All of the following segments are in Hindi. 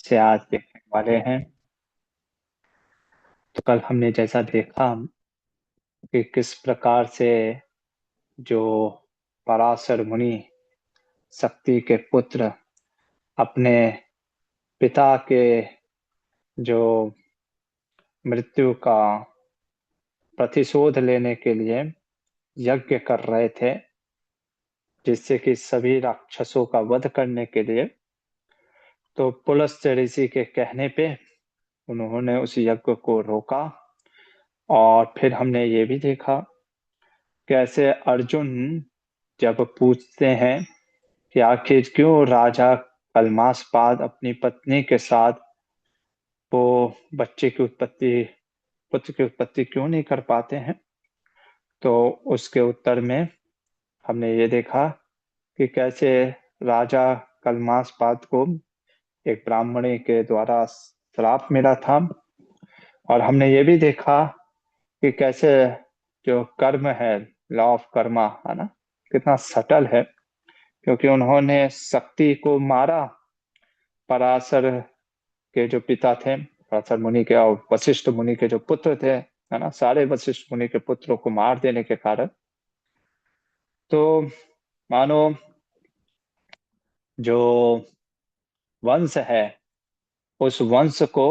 से आज देखने वाले हैं। तो कल हमने जैसा देखा कि किस प्रकार से जो पराशर मुनि शक्ति के पुत्र अपने पिता के जो मृत्यु का प्रतिशोध लेने के लिए यज्ञ कर रहे थे, जिससे कि सभी राक्षसों का वध करने के लिए। तो पुलस्त्य ऋषि के कहने पे उन्होंने उस यज्ञ को रोका। और फिर हमने ये भी देखा कैसे अर्जुन जब पूछते हैं कि आखिर क्यों राजा कलमासपाद अपनी पत्नी के साथ वो बच्चे की उत्पत्ति पुत्र की उत्पत्ति क्यों नहीं कर पाते हैं, तो उसके उत्तर में हमने ये देखा कि कैसे राजा कलमासपाद को एक ब्राह्मणी के द्वारा श्राप मिला था। और हमने ये भी देखा कि कैसे जो कर्म है, लॉ ऑफ कर्मा है ना, कितना सटल है। क्योंकि उन्होंने शक्ति को मारा, पराशर के जो पिता थे, पराशर मुनि के और वशिष्ठ मुनि के जो पुत्र थे, है ना, सारे वशिष्ठ मुनि के पुत्रों को मार देने के कारण तो मानो जो वंश है, उस वंश को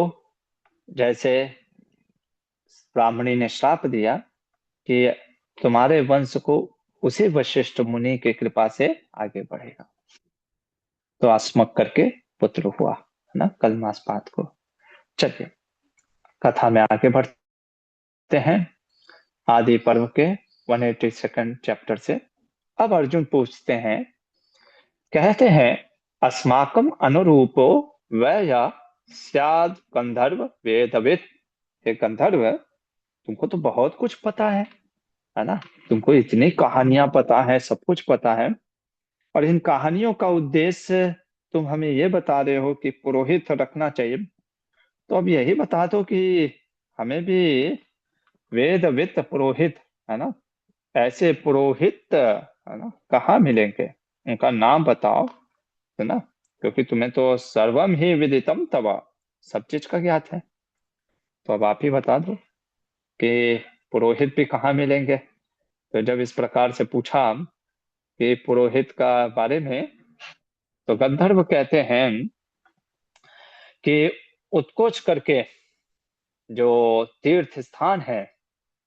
जैसे ब्राह्मणी ने श्राप दिया कि तुम्हारे वंश को उसी वशिष्ठ मुनि की कृपा से आगे बढ़ेगा। तो अस्मक करके पुत्र हुआ, है ना, कलमास्पाद को। चलिए कथा में आगे बढ़ते हैं, आदि पर्व के 182nd चैप्टर से। अब अर्जुन पूछते हैं, कहते हैं, अस्माकम अनुरूपो वह या स्याद गंधर्व वेदविद। हे गंधर्व, तुमको तो बहुत कुछ पता है ना, तुमको इतनी कहानियां पता है, सब कुछ पता है। और इन कहानियों का उद्देश्य तुम हमें ये बता रहे हो कि पुरोहित रखना चाहिए। तो अब यही बता दो कि हमें भी वेदविद पुरोहित, है ना, ऐसे पुरोहित, है ना, कहाँ मिलेंगे, उनका नाम बताओ, है ना। क्योंकि तुम्हें तो सर्वम ही विदितम तवा, सब चीज का ज्ञात है। तो अब आप ही बता दो कि पुरोहित भी कहाँ मिलेंगे। तो जब इस प्रकार से पूछा कि पुरोहित का बारे में, तो गंधर्व कहते हैं कि उत्कोच करके जो तीर्थ स्थान है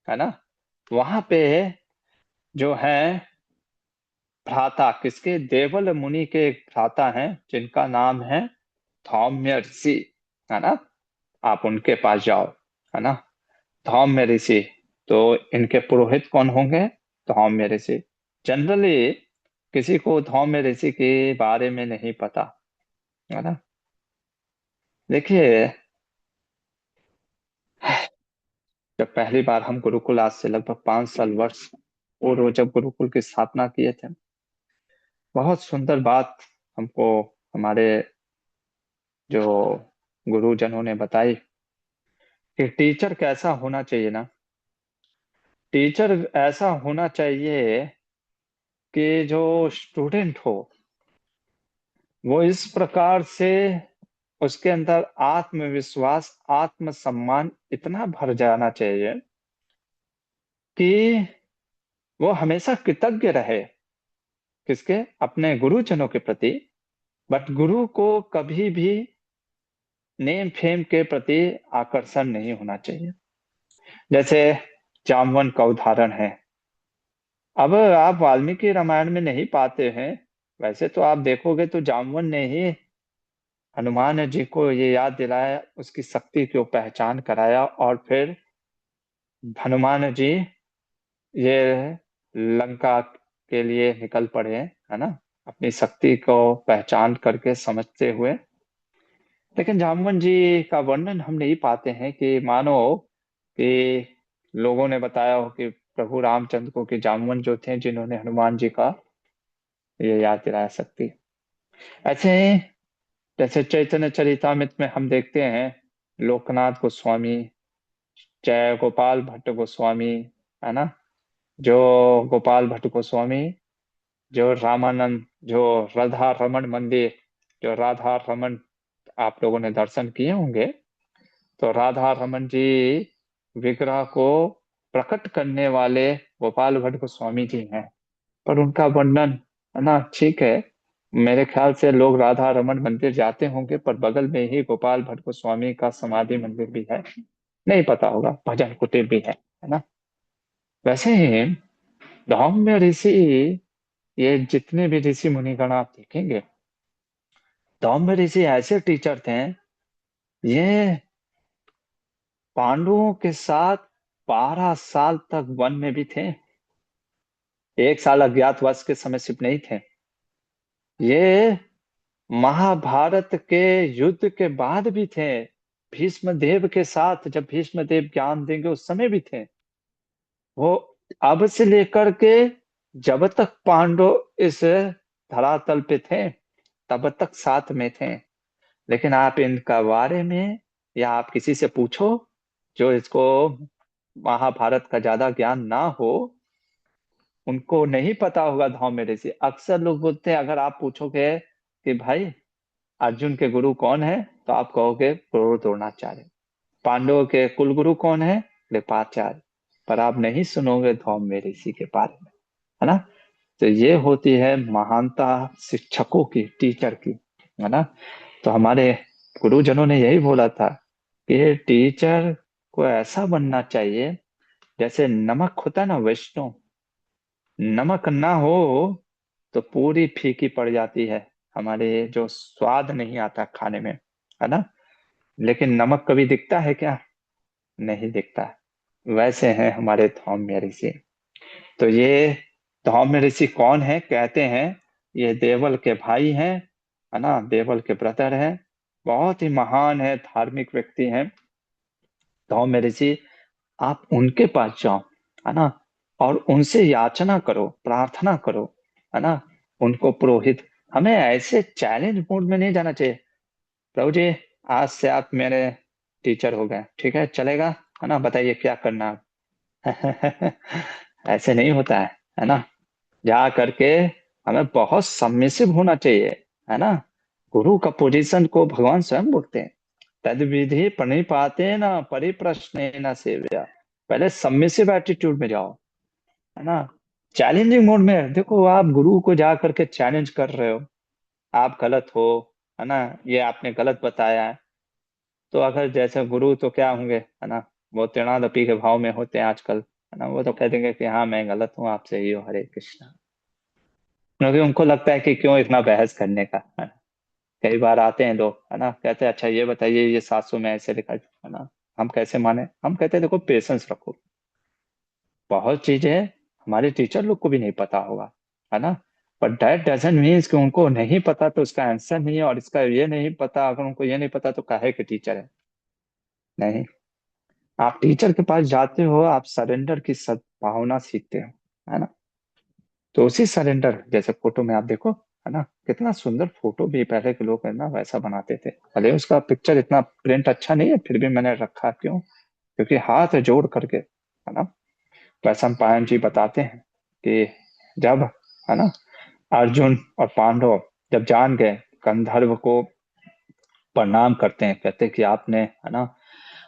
ना, वहां पे जो है भ्राता, किसके, देवल मुनि के एक भ्राता हैं जिनका नाम है धौम्य ऋषि, है ना। आप उनके पास जाओ, है ना, धौम्य ऋषि। तो इनके पुरोहित कौन होंगे, धौम्य ऋषि। जनरली किसी को धौम्य ऋषि के बारे में नहीं पता, है ना। देखिए, जब पहली बार हम गुरुकुल, आज से लगभग 5 साल वर्ष पूर्व जब गुरुकुल की स्थापना किए थे, बहुत सुंदर बात हमको हमारे जो गुरुजनों ने बताई कि टीचर कैसा होना चाहिए ना। टीचर ऐसा होना चाहिए कि जो स्टूडेंट हो वो इस प्रकार से उसके अंदर आत्मविश्वास, आत्मसम्मान इतना भर जाना चाहिए कि वो हमेशा कृतज्ञ रहे, किसके, अपने गुरुजनों के प्रति। बट गुरु को कभी भी नेम फेम के प्रति आकर्षण नहीं होना चाहिए। जैसे जामवन का उदाहरण है। अब आप वाल्मीकि रामायण में नहीं पाते हैं, वैसे तो आप देखोगे तो जामवन ने ही हनुमान जी को ये याद दिलाया, उसकी शक्ति को पहचान कराया, और फिर हनुमान जी ये लंका के लिए निकल पड़े, है ना, अपनी शक्ति को पहचान करके समझते हुए। लेकिन जामवन जी का वर्णन हम नहीं पाते हैं कि मानो कि लोगों ने बताया हो कि प्रभु रामचंद्र को कि जामवन जो थे जिन्होंने हनुमान जी का ये याद दिलाया शक्ति। ऐसे ही जैसे चैतन्य चरितामृत में हम देखते हैं लोकनाथ गोस्वामी, जय गोपाल भट्ट गोस्वामी, है ना, जो गोपाल भट्ट गोस्वामी जो रामानंद, जो राधा रमन मंदिर, जो राधा रमन आप लोगों ने दर्शन किए होंगे, तो राधा रमन जी विग्रह को प्रकट करने वाले गोपाल भट्ट गोस्वामी जी हैं। पर उनका वर्णन, है ना, ठीक है, मेरे ख्याल से लोग राधा रमन मंदिर जाते होंगे, पर बगल में ही गोपाल भट्ट गोस्वामी का समाधि मंदिर भी है, नहीं पता होगा, भजन कुटीर भी है ना। वैसे ही धौम्य ऋषि, ये जितने भी ऋषि मुनिगण आप देखेंगे, धौम्य ऋषि ऐसे टीचर थे, ये पांडवों के साथ 12 साल तक वन में भी थे। 1 साल अज्ञातवास के समय सिर्फ नहीं थे, ये महाभारत के युद्ध के बाद भी थे। भीष्म देव के साथ जब भीष्म देव ज्ञान देंगे उस समय भी थे वो। अब से लेकर के जब तक पांडव इस धरातल पे थे तब तक साथ में थे। लेकिन आप इनका बारे में या आप किसी से पूछो जो इसको महाभारत का ज्यादा ज्ञान ना हो, उनको नहीं पता होगा धौम्य ऋषि। अक्सर लोग बोलते हैं, अगर आप पूछोगे कि भाई अर्जुन के गुरु कौन है, तो आप कहोगे गुरु द्रोणाचार्य। पांडवों के कुल गुरु कौन है, कृपाचार्य। पर आप नहीं सुनोगे धौम्य ऋषि के बारे में, है ना। तो ये होती है महानता शिक्षकों की, टीचर की, है ना। तो हमारे गुरुजनों ने यही बोला था कि टीचर को ऐसा बनना चाहिए जैसे नमक होता है ना, वैष्णो, नमक ना हो तो पूरी फीकी पड़ जाती है, हमारे जो स्वाद नहीं आता खाने में, है ना। लेकिन नमक कभी दिखता है क्या, नहीं दिखता। वैसे हैं हमारे धौम्य ऋषि। तो ये धौम्य ऋषि कौन है, कहते हैं ये देवल के भाई हैं, है ना, देवल के ब्रदर हैं। बहुत ही महान है, धार्मिक व्यक्ति हैं धौम्य ऋषि। आप उनके पास जाओ, है ना, और उनसे याचना करो, प्रार्थना करो, है ना। उनको पुरोहित, हमें ऐसे चैलेंज मोड में नहीं जाना चाहिए। प्रभु जी, आज से आप मेरे टीचर हो गए, ठीक है, चलेगा, है ना, बताइए क्या करना है। ऐसे नहीं होता है ना। जा करके हमें बहुत सबमिसिव होना चाहिए, है ना। गुरु का पोजीशन को भगवान स्वयं बोलते हैं, तद विधि प्रणिपाते न परिप्रश्ने न सेव्या। पहले सबमिसिव एटीट्यूड में जाओ, है ना। चैलेंजिंग मोड में देखो, आप गुरु को जा करके चैलेंज कर रहे हो, आप गलत हो, है ना, ये आपने गलत बताया है। तो अगर जैसे गुरु तो क्या होंगे, है ना, वो त्रिनादपी के भाव में होते हैं आजकल, है ना, वो तो कह देंगे कि हाँ मैं गलत हूँ, आपसे ही हो, हरे कृष्णा। क्योंकि उनको लगता है कि क्यों इतना बहस करने का, है ना। कई बार आते हैं लोग, है ना, कहते हैं अच्छा ये बताइए ये 700 में ऐसे लिखा है ना, हम कैसे माने। हम कहते हैं देखो पेशेंस रखो, बहुत चीजें हमारे टीचर लोग को भी नहीं पता होगा, है ना। बट दैट डजंट मीन्स कि उनको नहीं पता तो इसका आंसर नहीं है, और इसका ये नहीं पता, अगर उनको ये नहीं पता तो काहे के टीचर है। नहीं, आप टीचर के पास जाते हो, आप सरेंडर की सद्भावना सीखते हो, है ना। तो उसी सरेंडर जैसे फोटो में आप देखो, है ना, कितना सुंदर फोटो भी पहले के लोग है ना वैसा बनाते थे। भले उसका पिक्चर इतना प्रिंट अच्छा नहीं है, फिर भी मैंने रखा, क्यों, क्योंकि हाथ जोड़ करके, है ना। वैशम पायन जी बताते हैं कि जब, है ना, अर्जुन और पांडव जब जान गए, गंधर्व को प्रणाम करते हैं, कहते हैं कि आपने, है ना,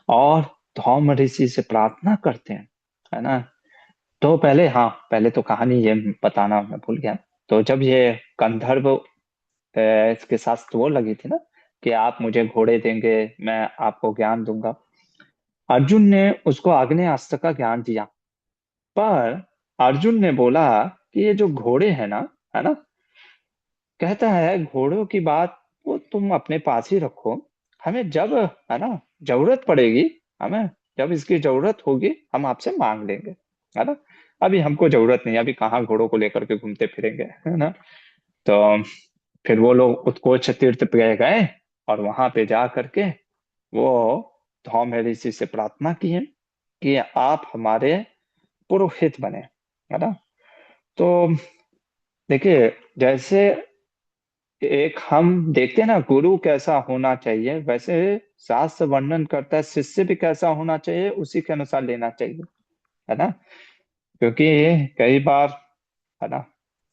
और धौम ऋषि से प्रार्थना करते हैं, है ना। तो पहले, हाँ पहले तो कहानी ये बताना मैं भूल गया। तो जब ये गंधर्व इसके साथ वो लगी थी ना कि आप मुझे घोड़े देंगे, मैं आपको ज्ञान दूंगा, अर्जुन ने उसको आग्नेयास्त्र का ज्ञान दिया। पर अर्जुन ने बोला कि ये जो घोड़े हैं ना, है ना, कहता है घोड़ों की बात वो तुम अपने पास ही रखो, हमें जब, है ना, जरूरत पड़ेगी, हमें जब इसकी जरूरत होगी हम आपसे मांग लेंगे, है ना। अभी हमको जरूरत नहीं, अभी कहाँ घोड़ों को लेकर के घूमते फिरेंगे, है ना। तो फिर वो लोग उत्कोच तीर्थ पे गए, और वहां पे जा करके वो धौम्य ऋषि से प्रार्थना की है कि आप हमारे पुरोहित बने, है ना। तो देखिए, जैसे एक हम देखते हैं ना गुरु कैसा होना चाहिए, वैसे शास्त्र वर्णन करता है शिष्य भी कैसा होना चाहिए, उसी के अनुसार लेना चाहिए, है ना। क्योंकि कई बार, है ना,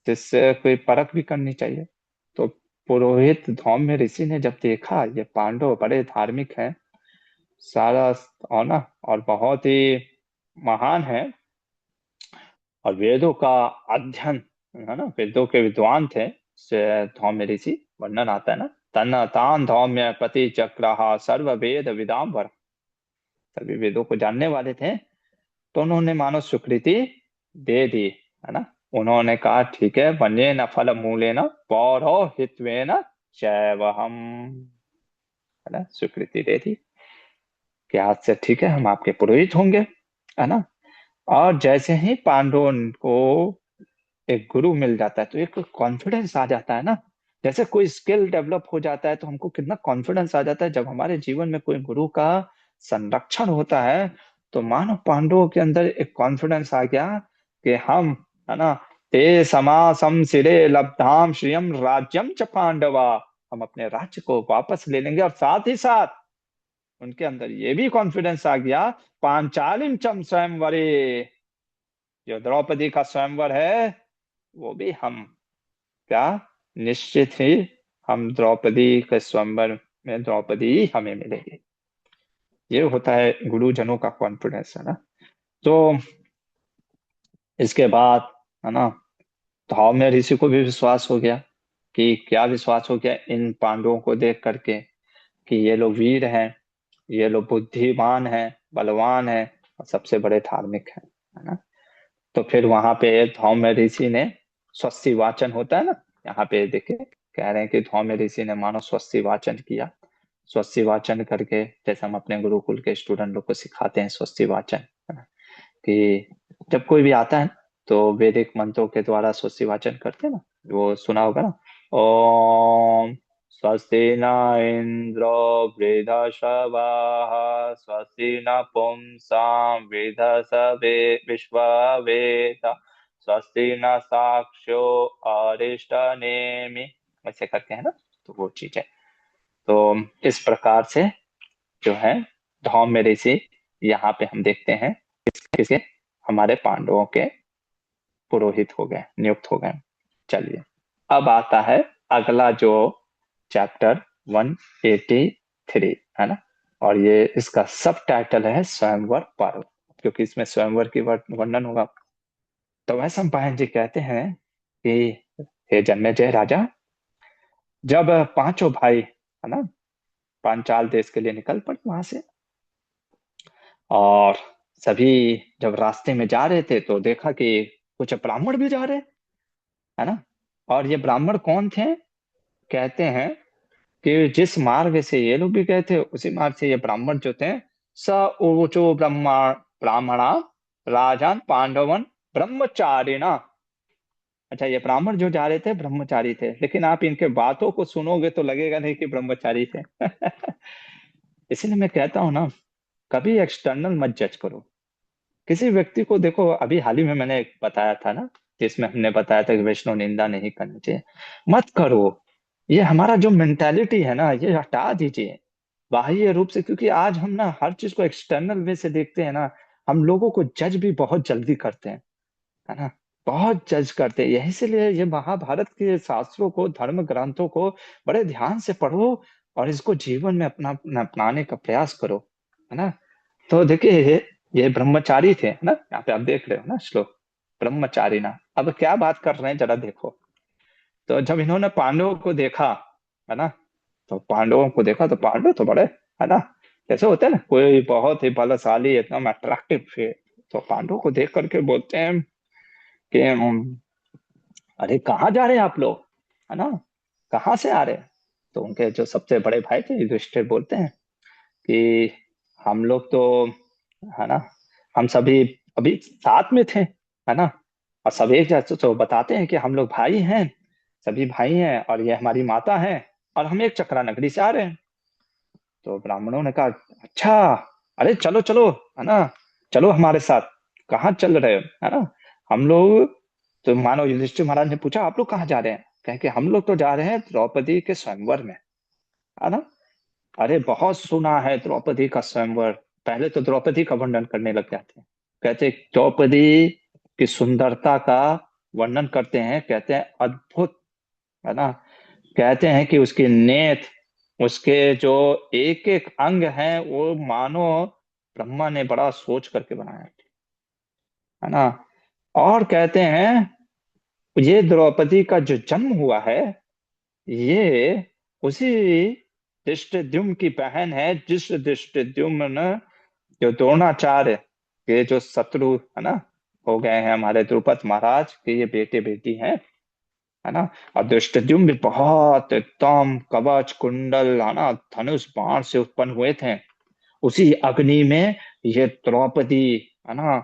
शिष्य कोई परख भी करनी चाहिए। तो पुरोहित धौम्य ऋषि ने जब देखा ये पांडव बड़े धार्मिक हैं, सारा और ना, और बहुत ही महान है, और वेदों का अध्ययन, है ना, वेदों के विद्वान थे, से धौम्य ऋषि, वर्णन आता है ना, तन तान धौम्य पति चक्र सर्व वेद विदाम्बर, सभी वेदों को जानने वाले थे। तो उन्होंने मानो स्वीकृति दे दी, है ना। उन्होंने कहा ठीक है, वन्येन फल मूलेन पौरोहित्वेन चैवहम्, है ना, स्वीकृति दे दी कि आज से ठीक है, हम आपके पुरोहित होंगे, है ना। और जैसे ही पांडवों को एक गुरु मिल जाता है तो एक कॉन्फिडेंस आ जाता है ना। जैसे कोई स्किल डेवलप हो जाता है तो हमको कितना कॉन्फिडेंस आ जाता है, जब हमारे जीवन में कोई गुरु का संरक्षण होता है तो मानो पांडवों के अंदर एक कॉन्फिडेंस आ गया कि हम, है ना, ते समासम सिरे लब्धाम श्रियम राज्यम च पांडवा, हम अपने राज्य को वापस ले लेंगे। और साथ ही साथ उनके अंदर ये भी कॉन्फिडेंस आ गया, पांचालिम चम स्वयंवरे, जो द्रौपदी का स्वयंवर है वो भी हम, क्या, निश्चित ही हम द्रौपदी के स्वयंवर में द्रौपदी ही हमें मिलेगी। ये होता है गुरुजनों का कॉन्फिडेंस, है ना। तो इसके बाद, है ना, धौम्य ऋषि को भी विश्वास हो गया, कि क्या विश्वास हो गया, इन पांडवों को देख करके, कि ये लोग वीर हैं, ये लोग बुद्धिमान हैं, बलवान हैं, और सबसे बड़े धार्मिक हैं, है ना। तो फिर वहां पे धौम्य ऋषि ने स्वस्ति वाचन होता है ना, यहाँ पे देखिए कह रहे हैं कि धौम्य ऋषि ने मानो स्वस्ति वाचन किया। स्वस्ति वाचन करके, जैसे हम अपने गुरुकुल के स्टूडेंट लोग को सिखाते हैं स्वस्ति वाचन, है ना, कि जब कोई भी आता है तो वैदिक मंत्रों के द्वारा स्वस्ति वाचन करते हैं ना, वो सुना होगा ना। ओम स्वस्ति न इंद्रो वृधश्रवाः स्वस्ति न पुंसां वृधसवे विश्ववेद स्वस्ति न साक्षो अरिष्टनेमि, ऐसे करके, है ना। तो वो चीज है। तो इस प्रकार से जो है धौम्य ऋषि यहाँ पे हम देखते हैं किसके, हमारे पांडवों के पुरोहित हो गए, नियुक्त हो गए। चलिए, अब आता है अगला जो चैप्टर 183, है ना। और ये इसका सब टाइटल है स्वयंवर पर्व, क्योंकि इसमें स्वयंवर की वर्णन होगा। तो वैशम पायन जी कहते हैं कि हे जन्मेजय राजा, जब पांचों भाई, है ना, पांचाल देश के लिए निकल पड़े वहां से, और सभी जब रास्ते में जा रहे थे तो देखा कि कुछ ब्राह्मण भी जा रहे, है ना। और ये ब्राह्मण कौन थे, कहते हैं कि जिस मार्ग से ये लोग भी गए थे उसी मार्ग से ये ब्राह्मण जो थे, स ऊचो ब्रह्मा ब्राह्मणा राजान पांडवन ब्रह्मचारिणा। अच्छा, ये ब्राह्मण जो जा रहे थे ब्रह्मचारी थे, लेकिन आप इनके बातों को सुनोगे तो लगेगा नहीं कि ब्रह्मचारी थे। इसीलिए मैं कहता हूं ना, कभी एक्सटर्नल मत जज करो किसी व्यक्ति को। देखो, अभी हाल ही में मैंने एक बताया था ना, जिसमें हमने बताया था कि वैष्णव निंदा नहीं करनी चाहिए, मत करो। ये हमारा जो मेंटालिटी है ना, ये हटा दीजिए बाह्य रूप से, क्योंकि आज हम ना हर चीज को एक्सटर्नल वे से देखते हैं ना, हम लोगों को जज भी बहुत जल्दी करते हैं, है ना, बहुत जज करते हैं। यही से लिए ये महाभारत के शास्त्रों को, धर्म ग्रंथों को बड़े ध्यान से पढ़ो और इसको जीवन में अपनाने का प्रयास करो, है ना। तो देखिए, ये ब्रह्मचारी थे, है ना, यहाँ पे आप देख रहे हो ना श्लोक, ब्रह्मचारी ना। अब क्या बात कर रहे हैं जरा देखो। तो जब इन्होंने पांडवों को देखा, है ना, तो पांडवों को देखा तो पांडव तो बड़े, है ना, जैसे होते हैं ना कोई बहुत ही बलशाली एकदम अट्रैक्टिव है, तो पांडवों को देख करके बोलते हैं कि अरे कहाँ जा रहे हैं आप लोग, है ना, कहाँ से आ रहे हैं। तो उनके जो सबसे बड़े भाई थे युधिष्ठिर बोलते हैं कि हम लोग तो, है ना, हम सभी अभी साथ में थे, है ना, और सब एक जैसे तो बताते हैं कि हम लोग भाई हैं, सभी भाई हैं, और ये हमारी माता है, और हम एक चक्रा नगरी से आ रहे हैं। तो ब्राह्मणों ने कहा अच्छा, अरे चलो चलो, है ना, चलो हमारे साथ। कहाँ चल रहे हो, है ना, हम लोग, तो मानो युधिष्ठिर महाराज ने पूछा आप लोग कहाँ जा रहे हैं, कहे कि हम लोग तो जा रहे हैं द्रौपदी के स्वयंवर में, है ना। अरे बहुत सुना है द्रौपदी का स्वयंवर। पहले तो द्रौपदी का वर्णन करने लग जाते हैं, कहते द्रौपदी की सुंदरता का वर्णन करते हैं, कहते हैं अद्भुत, है ना, कहते हैं कि उसकी नेत्र, उसके जो एक एक अंग हैं, वो मानो ब्रह्मा ने बड़ा सोच करके बनाया है ना। और कहते हैं ये द्रौपदी का जो जन्म हुआ है, ये उसी धृष्टद्युम्न की बहन है, जिस धृष्टद्युम्न जो द्रोणाचार्य के जो शत्रु है ना हो गए हैं हमारे द्रुपद महाराज के, ये बेटे बेटी हैं, है ना। और धृष्टद्युम्न भी बहुत एकदम कवच कुंडल है ना, धनुष बाण से उत्पन्न हुए थे। उसी अग्नि में ये द्रौपदी है ना,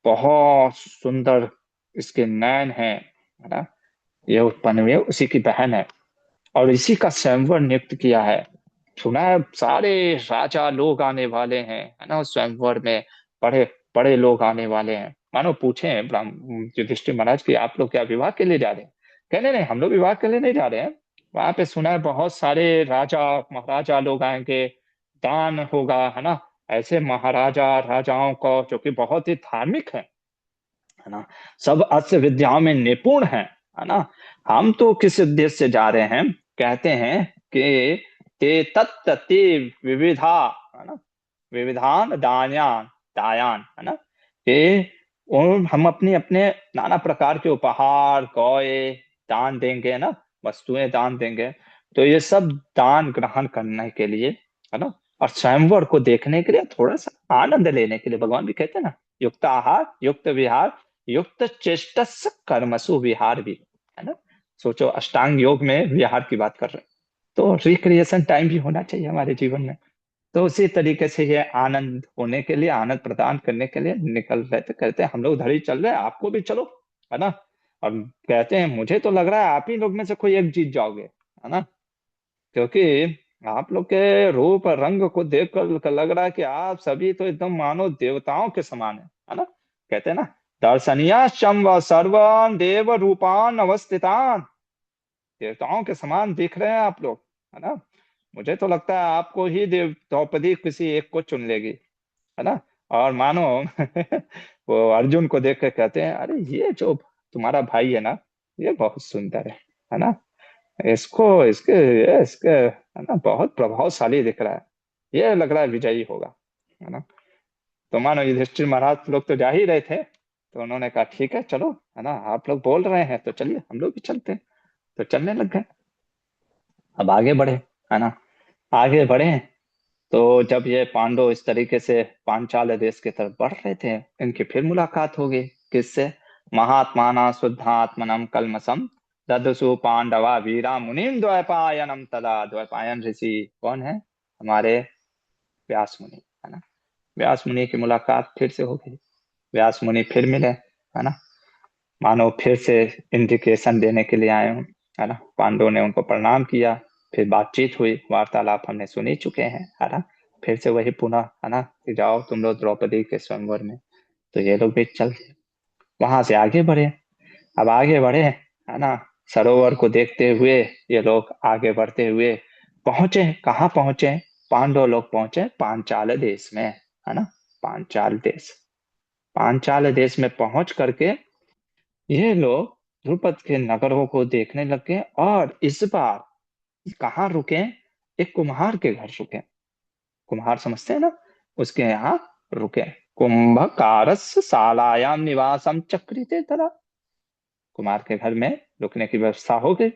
बहुत सुंदर इसके नयन है ना, ये उत्पन्न हुई है, उसी की बहन है। और इसी का स्वयंवर नियुक्त किया है। सुना है सारे राजा लोग आने वाले हैं, है ना, उस स्वयंवर में बड़े बड़े लोग आने वाले हैं। मानो पूछे हैं युधिष्ठिर महाराज की, आप लोग क्या विवाह के लिए जा रहे हैं? कहने नहीं, हम लोग विवाह के लिए नहीं जा रहे हैं। वहां पे सुना है बहुत सारे राजा महाराजा लोग आएंगे, दान होगा, है ना। ऐसे महाराजा राजाओं को जो कि बहुत ही धार्मिक है ना, सब अस्त्र विद्याओं में निपुण है ना। हम तो किस उद्देश्य से जा रहे हैं? कहते हैं कि ते तत्त ते विविधा, है ना, विविधान दायान दायान, है ना, कि और हम अपने अपने नाना प्रकार के उपहार गौए दान देंगे ना, वस्तुएं दान देंगे। तो ये सब दान ग्रहण करने के लिए, है ना, और स्वयंवर को देखने के लिए, थोड़ा सा आनंद लेने के लिए। भगवान भी कहते हैं ना, युक्त आहार युक्त विहार युक्त चेष्टस कर्मसु विहार भी, है ना। सोचो, अष्टांग योग में विहार की बात कर रहे हैं, तो रिक्रिएशन टाइम भी होना चाहिए हमारे जीवन में। तो उसी तरीके से ये आनंद होने के लिए, आनंद प्रदान करने के लिए निकल रहे थे। कहते हैं हम लोग धड़ी चल रहे हैं, आपको भी चलो, है ना। और कहते हैं मुझे तो लग रहा है आप ही लोग में से कोई एक जीत जाओगे, है ना, क्योंकि आप लोग के रूप और रंग को देख कर लग रहा है कि आप सभी तो एकदम मानो देवताओं के समान है ना। कहते हैं ना, दर्शनीय व सर्वान देव रूपान अवस्थितान, देवताओं के समान दिख रहे हैं आप लोग, है ना। मुझे तो लगता है आपको ही देव द्रौपदी किसी एक को चुन लेगी, है ना। और मानो वो अर्जुन को देख कर कहते हैं, अरे ये जो तुम्हारा भाई है ना, ये बहुत सुंदर है ना, इसको इसके ये इसके है ना, बहुत प्रभावशाली दिख रहा है, ये लग रहा है विजयी होगा, है ना। तो मानो युधिष्ठिर महाराज लोग तो जा ही रहे थे, तो उन्होंने कहा ठीक है चलो, है ना, आप लोग बोल रहे हैं तो चलिए हम लोग भी चलते हैं। तो चलने लग गए। अब आगे बढ़े, है ना, आगे बढ़े। तो जब ये पांडव इस तरीके से पांचाल देश की तरफ बढ़ रहे थे, इनकी फिर मुलाकात हो गई। किससे? महात्माना शुद्धात्मनम कलमसम ददसु पांडवा वीरा मुनिम द्वैपायनम तदा। द्वैपायन ऋषि कौन है? हमारे व्यास मुनि, है ना। व्यास मुनि की मुलाकात फिर से हो गई। व्यास मुनि फिर मिले, है ना, मानो फिर से इंडिकेशन देने के लिए आए हूँ, है ना। पांडवों ने उनको प्रणाम किया, फिर बातचीत हुई, वार्तालाप हमने सुन ही चुके हैं, है ना। फिर से वही पुनः, है ना, कि जाओ तुम लोग द्रौपदी के स्वयंवर में। तो ये लोग भी चल वहां से आगे बढ़े। अब आगे बढ़े, है ना, सरोवर को देखते हुए ये लोग आगे बढ़ते हुए पहुंचे, कहाँ पहुंचे? पांडव लोग पहुंचे पांचाल देश में, है ना। पांचाल देश, पांचाल देश में पहुंच करके ये लोग ध्रुपद के नगरों को देखने लगे। और इस बार कहाँ रुके? एक कुम्हार के घर रुके। कुम्हार समझते हैं ना, उसके यहाँ रुके। कुंभकारस शालायाम निवासम चक्रिते तरा, कुमार के घर में रुकने की व्यवस्था हो गई,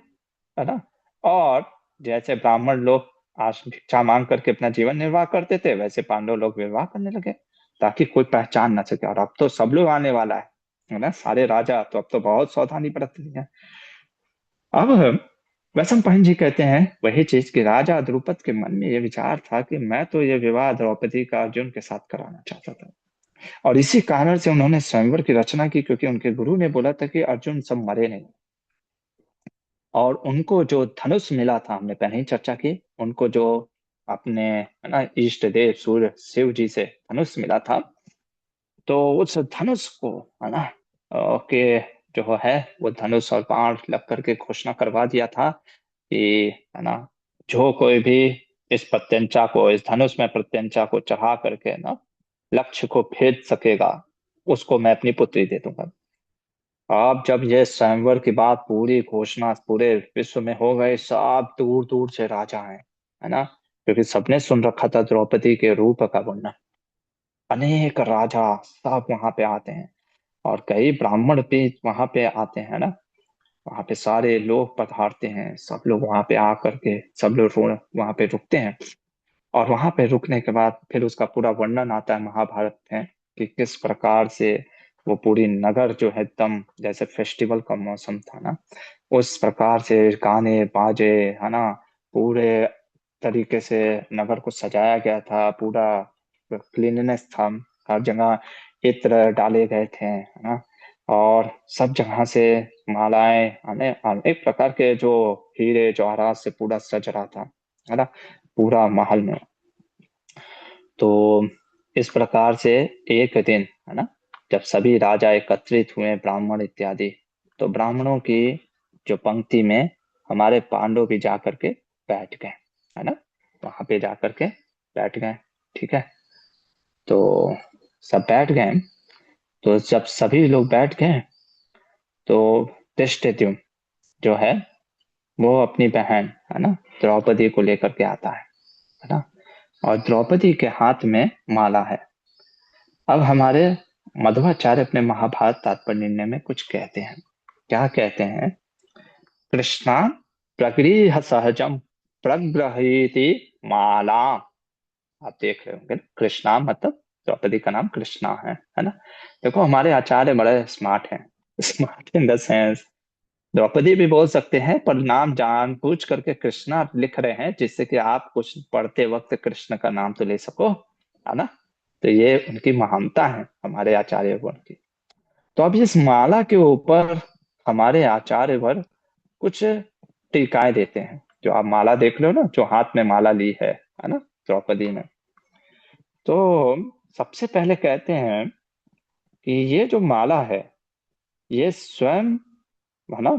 है ना। और जैसे ब्राह्मण लोग आज भिक्षा मांग करके अपना जीवन निर्वाह करते थे, वैसे पांडव लोग विवाह करने लगे, ताकि कोई पहचान न सके। और अब तो सब लोग आने वाला है ना, सारे राजा, तो अब तो बहुत सावधानी बरतनी है। अब वैशम पायन जी कहते हैं वही चीज कि राजा द्रुपद के मन में यह विचार था कि मैं तो ये विवाह द्रौपदी का अर्जुन के साथ कराना चाहता था। और इसी कारण से उन्होंने स्वयंवर की रचना की, क्योंकि उनके गुरु ने बोला था कि अर्जुन सब मरे नहीं। और उनको जो धनुष मिला था, हमने पहले ही चर्चा की, उनको जो अपने, है ना, इष्ट देव सूर्य शिव जी से धनुष मिला था, तो उस धनुष को, है ना, के जो है वो धनुष और बाण लग करके घोषणा करवा दिया था कि, है ना, जो कोई भी इस प्रत्यंचा को, इस धनुष में प्रत्यंचा को चढ़ा करके ना लक्ष्य को भेद सकेगा, उसको मैं अपनी पुत्री दे दूंगा। अब जब ये स्वयंवर की बात पूरी घोषणा पूरे विश्व में हो गई, सब दूर दूर से राजा हैं, है ना, क्योंकि सबने सुन रखा था द्रौपदी के रूप का वर्णन। अनेक राजा सब वहां पे आते हैं, और कई ब्राह्मण भी वहां पे आते हैं ना। वहां पे सारे लोग पधारते हैं, सब लोग वहां पे आकर के सब लोग वहां पे रुकते हैं। और वहां पे रुकने के बाद फिर उसका पूरा वर्णन आता है महाभारत में, कि किस प्रकार से वो पूरी नगर जो है एकदम जैसे फेस्टिवल का मौसम था ना, उस प्रकार से गाने बाजे, है ना, पूरे तरीके से नगर को सजाया गया था। पूरा क्लीननेस था, हर जगह इत्र डाले गए थे, है ना। और सब जगह से मालाएं, अनेक प्रकार के जो हीरे जवाहरात से पूरा सज रहा था, है ना, पूरा महल में। तो इस प्रकार से एक दिन, है ना, जब सभी राजा एकत्रित हुए, ब्राह्मण इत्यादि, तो ब्राह्मणों की जो पंक्ति में हमारे पांडव भी जाकर के बैठ गए, है ना, वहां पे जाकर के बैठ गए। ठीक है। तो सब बैठ गए। तो जब सभी लोग बैठ गए, तो धृष्टद्युम्न जो है वो अपनी बहन, है ना, द्रौपदी को लेकर के आता है ना। और द्रौपदी के हाथ में माला है। अब हमारे मध्वाचार्य अपने महाभारत तात्पर्य निर्णय में कुछ कहते हैं। क्या कहते हैं? कृष्णा प्रगृह सहजम प्रग्रहीति माला। आप देख रहे होंगे, कृष्णा मतलब द्रौपदी का नाम कृष्णा है ना। देखो हमारे आचार्य बड़े स्मार्ट हैं, smart in the sense, Draupadi भी बोल सकते हैं, पर नाम जानबूझ करके कृष्णा लिख रहे हैं, जिससे कि आप कुछ पढ़ते वक्त कृष्ण का नाम तो ले सको, है ना। तो ये उनकी महानता है, हमारे आचार्य वर्ग की। तो अब इस माला के ऊपर हमारे आचार्य वर्ग कुछ टीकाएं देते हैं। जो आप माला देख रहे हो ना, जो हाथ में माला ली है ना, द्रौपदी ने। तो सबसे पहले कहते हैं कि ये जो माला है, ये स्वयं, है ना,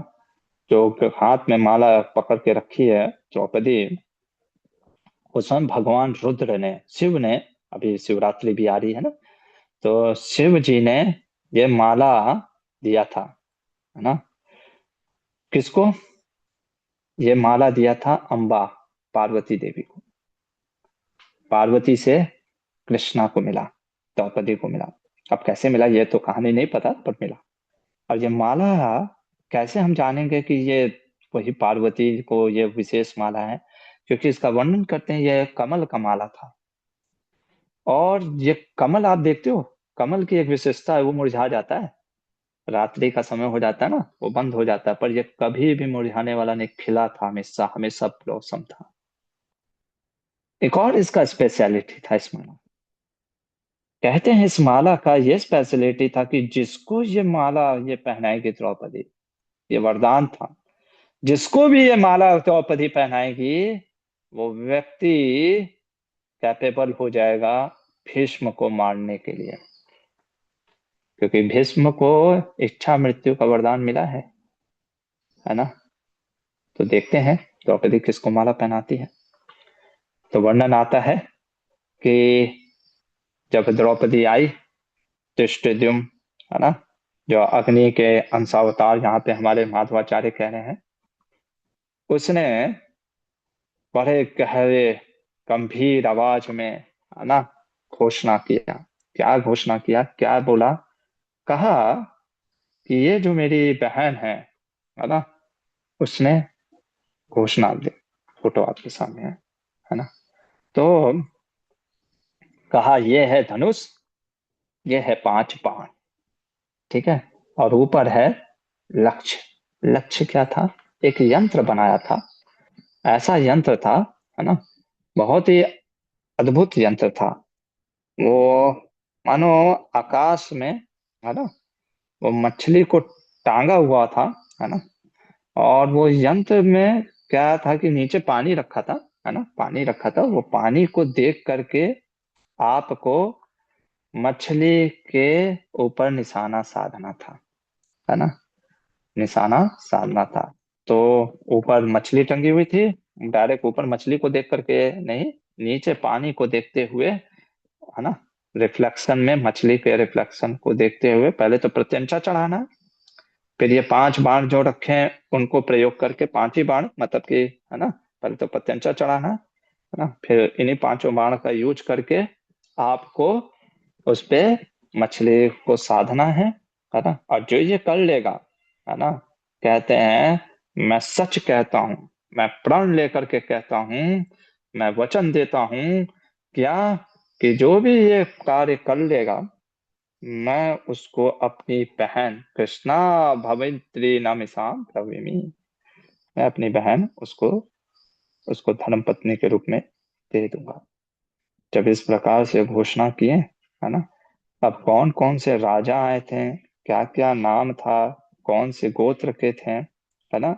जो हाथ में माला पकड़ के रखी है द्रौपदी, वो स्वयं भगवान रुद्र ने, शिव ने, अभी शिवरात्रि भी आ रही है ना, तो शिव जी ने ये माला दिया था, है ना। किसको? ये माला दिया था अम्बा, पार्वती देवी को। पार्वती से कृष्णा को मिला, द्रौपदी को मिला। अब कैसे मिला ये तो कहानी नहीं पता, पर मिला। और ये माला कैसे हम जानेंगे कि ये वही पार्वती को ये विशेष माला है? क्योंकि इसका वर्णन करते हैं, यह कमल का माला था। और ये कमल आप देखते हो, कमल की एक विशेषता है, वो मुरझा जाता है, रात्रि का समय हो जाता है ना, वो बंद हो जाता है, पर ये कभी भी मुरझाने वाला नहीं, खिला था हमेशा, हमेशा ब्लॉसम था। एक और इसका स्पेशलिटी था इस माला। कहते हैं इस माला का ये स्पेशलिटी था कि जिसको ये माला ये पहनाएगी द्रौपदी, ये वरदान था, जिसको भी ये माला द्रौपदी पहनाएगी, वो व्यक्ति कैपेबल हो जाएगा भीष्म को मारने के लिए। क्योंकि भीष्म को इच्छा मृत्यु का वरदान मिला है ना। तो देखते हैं द्रौपदी किसको माला पहनाती है। तो वर्णन आता है कि जब द्रौपदी आई, धृष्टद्युम्न, है ना, जो अग्नि के अंशावतार यहाँ पे हमारे माधवाचार्य कह रहे हैं, उसने बड़े गहरे गंभीर आवाज में, है ना, घोषणा किया। क्या घोषणा किया, क्या बोला? कहा कि ये जो मेरी बहन है ना, उसने घोषणा दी। फोटो आपके सामने है ना। तो कहा ये है धनुष, ये है 5 बाण, ठीक है, और ऊपर है लक्ष्य। लक्ष्य क्या था? एक यंत्र बनाया था, ऐसा यंत्र था, है ना, बहुत ही अद्भुत यंत्र था वो। मानो आकाश में, है ना, वो मछली को टांगा हुआ था, है ना। और वो यंत्र में क्या था कि नीचे पानी रखा था, है ना, पानी रखा था, वो पानी को देख करके आपको मछली के ऊपर निशाना साधना था, है ना, निशाना साधना था। तो ऊपर मछली टंगी हुई थी, डायरेक्ट ऊपर मछली को देख करके नहीं, नीचे पानी को देखते हुए, है ना, रिफ्लेक्शन में मछली के रिफ्लेक्शन को देखते हुए पहले तो प्रत्यंचा चढ़ाना है, फिर ये 5 बाण जो रखे हैं उनको प्रयोग करके, 5 ही बाण मतलब कि, है ना, पहले तो प्रत्यंचा चढ़ाना है ना, फिर इन्हीं 5 बाण का यूज करके आपको उस पे मछली को साधना है ना। और जो ये कर लेगा, है ना, कहते हैं मैं सच कहता हूं, मैं प्रण लेकर के कहता हूं, मैं वचन देता हूं, क्या, कि जो भी ये कार्य कर लेगा, मैं उसको अपनी बहन कृष्णा भवित्री नामिसाम ब्रवीमि, मैं अपनी बहन उसको उसको धर्म पत्नी के रूप में दे दूंगा। जब इस प्रकार से घोषणा किए, है ना, अब कौन कौन से राजा आए थे, क्या क्या नाम था, कौन से गोत्र के थे, है ना,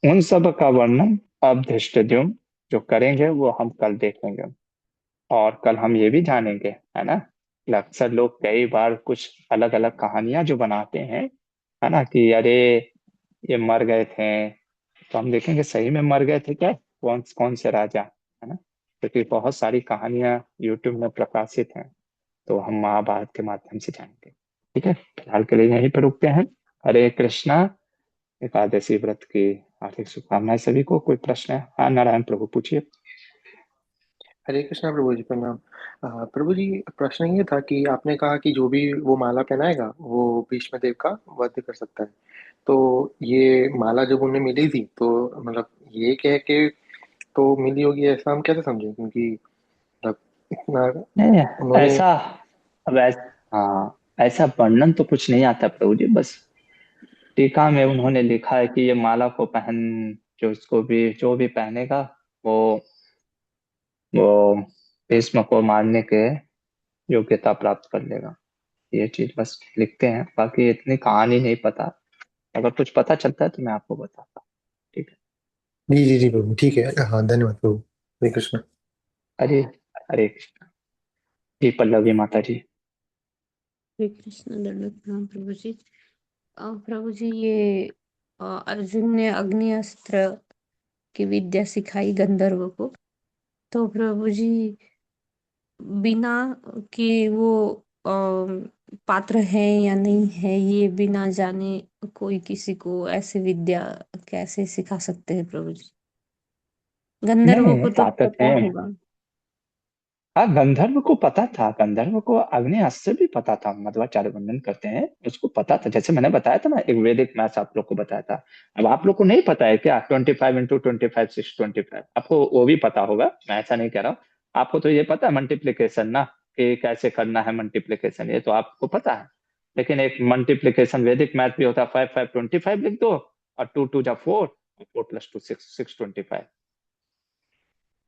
उन सब का वर्णन अब धृष्टद्युम्न जो करेंगे वो हम कल देखेंगे। और कल हम ये भी जानेंगे, है ना, कि अक्सर लोग कई बार कुछ अलग अलग कहानियां जो बनाते हैं, है ना, कि अरे ये मर गए थे, तो हम देखेंगे सही में मर गए थे क्या, कौन कौन से राजा, है ना, क्योंकि बहुत सारी कहानियां यूट्यूब में प्रकाशित हैं, तो हम महाभारत के माध्यम से जानेंगे। ठीक है, फिलहाल के लिए यहीं पर रुकते हैं। हरे कृष्णा। एकादशी व्रत की हार्दिक शुभकामनाएं सभी को। कोई प्रश्न है? हाँ, नारायण प्रभु पूछिए। हरे कृष्णा प्रभु जी प्रणाम। प्रभु जी, प्रश्न ये था कि आपने कहा कि जो भी वो माला पहनाएगा वो भीष्म देव का वध कर सकता है। तो ये माला जब उन्हें मिली थी तो मतलब ये कह के तो मिली होगी ऐसा हम कैसे समझें, क्योंकि मतलब इतना नहीं, उन्होंने। ऐसा, अब ऐसा, हाँ, ऐसा वर्णन तो कुछ नहीं आता प्रभु जी, बस टीका में उन्होंने लिखा है कि ये माला को पहन, जो इसको भी, जो भी पहनेगा वो वो भीष्म को मारने के योग्यता प्राप्त कर लेगा। ये चीज बस लिखते हैं, बाकी इतनी कहानी नहीं पता। अगर कुछ पता चलता है तो मैं आपको बताता हूँ। ठीक है। जी जी जी प्रभु, ठीक है। हाँ, धन्यवाद प्रभु। हरे कृष्ण। हरे हरे कृष्ण। जी पल्लवी माता जी। श्री कृष्ण दंडवत प्रणाम प्रभु जी। प्रभु जी, ये अर्जुन ने अग्नि अस्त्र की विद्या सिखाई गंधर्व को, तो प्रभु जी बिना कि वो पात्र है या नहीं है, ये बिना जाने कोई किसी को ऐसी विद्या कैसे सिखा सकते हैं प्रभु जी? गंधर्व नहीं, को तो ताकत पता है। होगा। हाँ, गंधर्व को पता था, गंधर्व को अग्नि अस्त्र भी पता था, मध्वाचार्य वर्णन करते हैं, उसको पता था, जैसे मैंने बताया था ना, एक वैदिक मैथ्स आप लोग को बताया था। अब आप लोग को नहीं पता है क्या, 25 × 25 = 625, आपको वो भी पता होगा, मैं ऐसा नहीं कह रहा हूँ। आपको तो ये पता है मल्टीप्लीकेशन ना, कि कैसे करना है मल्टीप्लीकेशन, ये तो आपको पता है। लेकिन एक मल्टीप्लीकेशन वैदिक मैथ भी होता है, 5×5 = 25 लिख दो, और 2×2 = 4, 4+2 = 6, 6×25।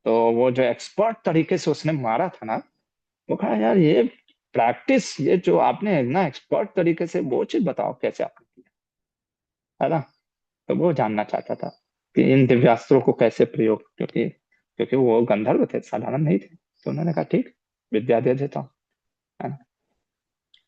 तो वो जो एक्सपर्ट तरीके से उसने मारा था ना, वो कहा यार ये प्रैक्टिस, ये जो आपने ना एक्सपर्ट तरीके से, वो चीज बताओ कैसे आपने किया, है ना। तो वो जानना चाहता था कि इन दिव्यास्त्रों को कैसे प्रयोग, क्योंकि क्योंकि वो गंधर्व थे, साधारण नहीं थे। तो उन्होंने कहा ठीक, विद्या दे देता हूँ, है ना।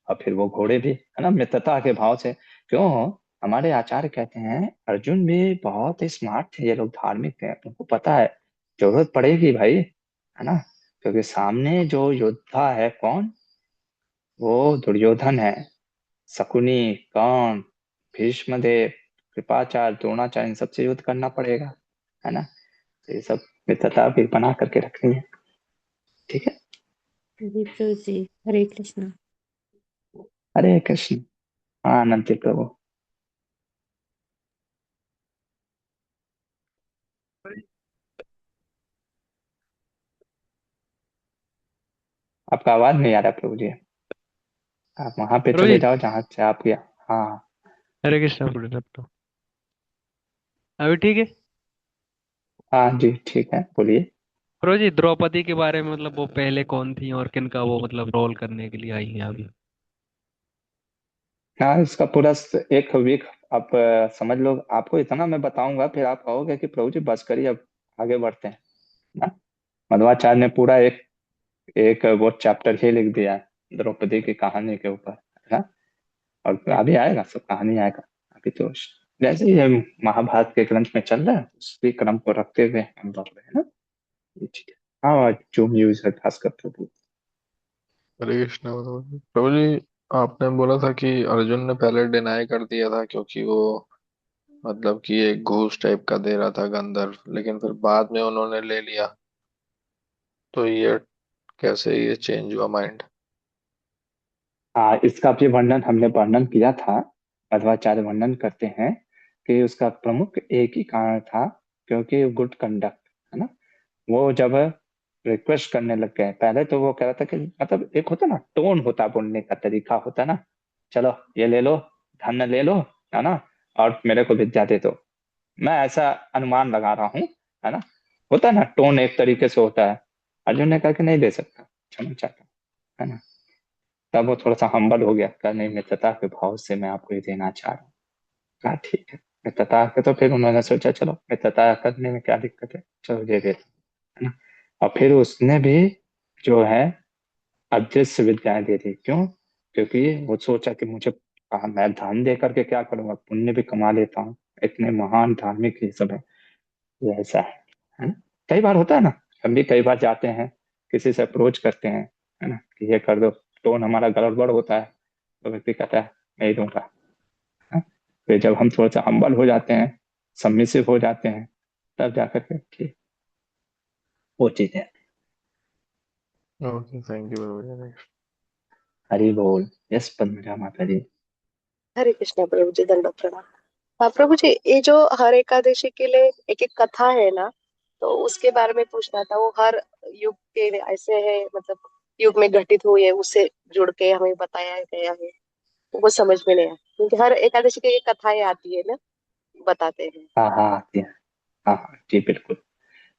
और फिर वो घोड़े भी, है ना, मित्रता के भाव से, क्यों, हमारे आचार्य कहते हैं अर्जुन भी बहुत ही स्मार्ट थे, ये लोग धार्मिक थे, उनको पता है जरूरत पड़ेगी भाई, है ना, क्योंकि सामने जो योद्धा है कौन, वो दुर्योधन है, शकुनी, कौन, भीष्मदेव, कृपाचार्य, द्रोणाचार्य, इन सबसे युद्ध करना पड़ेगा, है ना। तो ये सब मित्रता भी बना करके रखनी है। ठीक है। जी प्रभु जी, हरे कृष्ण। हरे कृष्ण। हाँ, अनंत प्रभु। आपका आवाज नहीं आ रहा प्रभु जी, आप वहां पे प्रभु चले जी, जाओ जहां से आप गया। हाँ। हरे कृष्णा प्रभु जी, तो अभी ठीक है। हाँ जी, ठीक है, बोलिए। प्रभु जी, द्रौपदी के बारे में मतलब वो पहले कौन थी और किन का वो मतलब रोल करने के लिए आई हैं अभी? हाँ, इसका पूरा एक वीक आप समझ लो, आपको इतना मैं बताऊंगा फिर आप कहोगे कि प्रभु जी बस करिए, अब आगे बढ़ते हैं ना। मध्वाचार्य ने पूरा एक एक वो चैप्टर ही लिख दिया है द्रौपदी की कहानी के ऊपर, है ना। और जी। अभी आएगा, सब कहानी आएगा। अभी तो जैसे ही ये महाभारत के ग्रंथ में चल रहा है, उसी क्रम को रखते हुए हम बढ़ रहे हैं ना। ये ठीक है। हाँ, जो म्यूज है खासकर प्रभु। हरे कृष्णा प्रभु जी। आपने बोला था कि अर्जुन ने पहले डिनाई कर दिया था क्योंकि वो मतलब कि एक घूस टाइप का दे रहा था गंधर्व, लेकिन फिर बाद में उन्होंने ले लिया। तो ये कैसे ये चेंज हुआ माइंड? हाँ, इसका भी वर्णन हमने वर्णन किया था। मध्वाचार्य वर्णन करते हैं कि उसका प्रमुख एक ही कारण था, क्योंकि गुड कंडक्ट, है ना। वो जब रिक्वेस्ट करने लग गए, पहले तो वो कह रहा था कि मतलब एक होता ना, टोन होता, बोलने का तरीका होता ना, चलो ये ले लो, धन ले लो, है ना, और मेरे को विद्या दे दो। मैं ऐसा अनुमान लगा रहा हूँ, है ना। होता ना, टोन एक तरीके से होता है। अर्जुन ने कहा कि नहीं दे सकता, क्षमा चाहता हूं, है ना। तब वो थोड़ा सा हम्बल हो गया, कहा नहीं, मित्रता के भाव से मैं आपको ये देना चाह रहा हूँ। कहा ठीक है मित्रता के, तो फिर उन्होंने सोचा चलो मित्रता करने में क्या दिक्कत है, चलो ये दे दो, है ना। और फिर उसने भी जो है अदृश्य विद्याएं दे दी। क्यों? क्योंकि वो सोचा कि मुझे मैं दान दे करके क्या करूंगा, पुण्य भी कमा लेता हूँ, इतने महान धार्मिक ये सब है। ये ऐसा है ना। कई बार होता है ना, हम भी कई बार जाते हैं, किसी से अप्रोच करते हैं, है ना, कि ये कर दो, टोन हमारा गड़बड़ होता है, तो व्यक्ति कहता है नहीं दूंगा, है? फिर जब हम थोड़ा सा हम्बल हो जाते हैं, सबमिसिव हो जाते हैं, तब जाकर के ठीक वो चीज है। ओके, थैंक यू भैया। हरि बोल। यस पद्मजा माता जी। हरे कृष्णा प्रभु जी, दंडवत प्रणाम। हाँ प्रभु जी, ये जो हर एकादशी के लिए एक एक कथा है ना, तो उसके बारे में पूछना था। वो हर युग के ऐसे है, मतलब युग में घटित हुई है, उससे जुड़ के हमें बताया गया है। वो समझ में नहीं आया, क्योंकि हर एकादशी की एक कथाएं आती है ना, बताते हैं। हाँ हाँ आती है। हाँ हाँ जी बिल्कुल।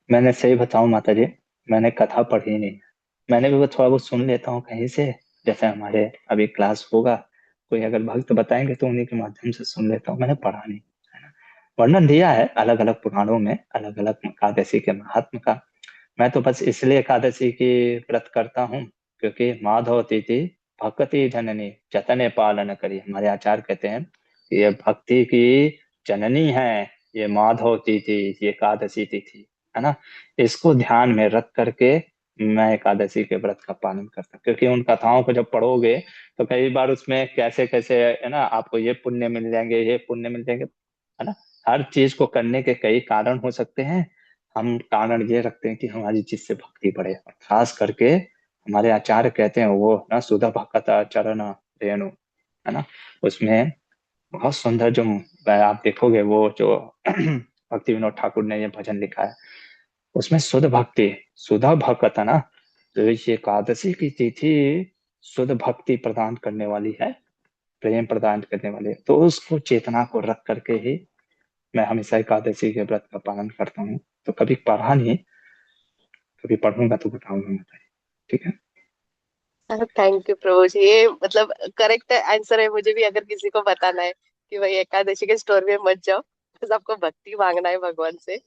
मैंने सही बताऊं माता जी, मैंने कथा पढ़ी नहीं। मैंने भी वो थोड़ा बहुत सुन लेता हूँ कहीं से, जैसे हमारे अभी क्लास होगा, कोई अगर भक्त बताएंगे तो उन्हीं के माध्यम से सुन लेता हूँ, मैंने पढ़ा नहीं, है ना। वर्णन दिया है अलग अलग पुराणों में, अलग अलग एकादशी के महात्म का। मैं तो बस इसलिए एकादशी की व्रत करता हूँ क्योंकि माधव तिथि भक्ति जननी जतने पालन करी, हमारे आचार्य कहते हैं कि ये भक्ति की जननी है, ये माधव तिथि, ये एकादशी तिथि, है ना। इसको ध्यान में रख करके मैं एकादशी के व्रत का पालन करता हूँ, क्योंकि उन कथाओं को जब पढ़ोगे तो कई बार उसमें कैसे कैसे, है ना, आपको ये पुण्य मिल जाएंगे, ये पुण्य मिल जाएंगे, है ना। हर चीज को करने के कई कारण हो सकते हैं। हम कारण ये रखते हैं कि हमारी जिससे भक्ति बढ़े, और खास करके हमारे आचार्य कहते हैं वो ना सुधा भक्ता चरण रेणु, है ना। उसमें बहुत सुंदर जो आप देखोगे, वो जो भक्ति विनोद ठाकुर ने ये भजन लिखा है, उसमें शुद्ध भक्ति, सुधा भक्त, है ना। तो ये एकादशी की तिथि शुद्ध भक्ति प्रदान करने वाली है, प्रेम प्रदान करने वाली है, तो उसको चेतना को रख करके ही मैं हमेशा एकादशी के व्रत का पालन करता हूँ। तो कभी पढ़ा नहीं, कभी पढ़ूंगा तो बताऊंगा बताइए। ठीक है। थैंक यू प्रभु जी, ये मतलब करेक्ट आंसर है। मुझे भी अगर किसी को बताना है कि भाई एकादशी के स्टोर में मत जाओ, बस आपको भक्ति मांगना है भगवान से,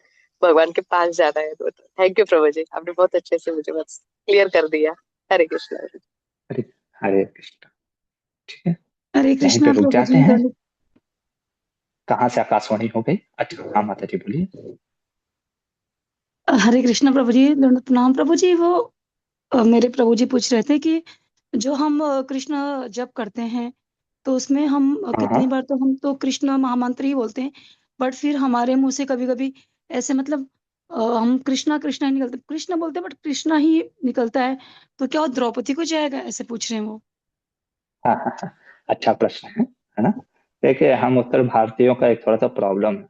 भगवान के पास जाना है, तो थैंक यू प्रभु जी, आपने बहुत अच्छे से मुझे बस क्लियर कर दिया। हरे कृष्णा। हरे हरे कृष्ण। ठीक है, हरे यहीं पे कृष्णा रुक प्रभु जाते जी, हैं। दंड। कहाँ से आकाशवाणी हो गई? अच्छा हाँ माता जी बोलिए। हरे कृष्णा प्रभु जी, दंड प्रणाम प्रभु जी। वो मेरे प्रभु जी पूछ रहे थे कि जो हम कृष्ण जप करते हैं, तो उसमें हम हाँ हाँ कितनी बार तो हम तो कृष्ण महामंत्र ही बोलते हैं, बट फिर हमारे मुंह से कभी-कभी ऐसे मतलब हम कृष्णा कृष्णा ही निकलते, कृष्ण बोलते हैं बट कृष्णा ही निकलता है, तो क्या वो द्रौपदी को जाएगा, ऐसे पूछ रहे हैं वो। हाँ हाँ हाँ। अच्छा प्रश्न है ना। देखिए, हम उत्तर भारतीयों का एक थोड़ा सा प्रॉब्लम है।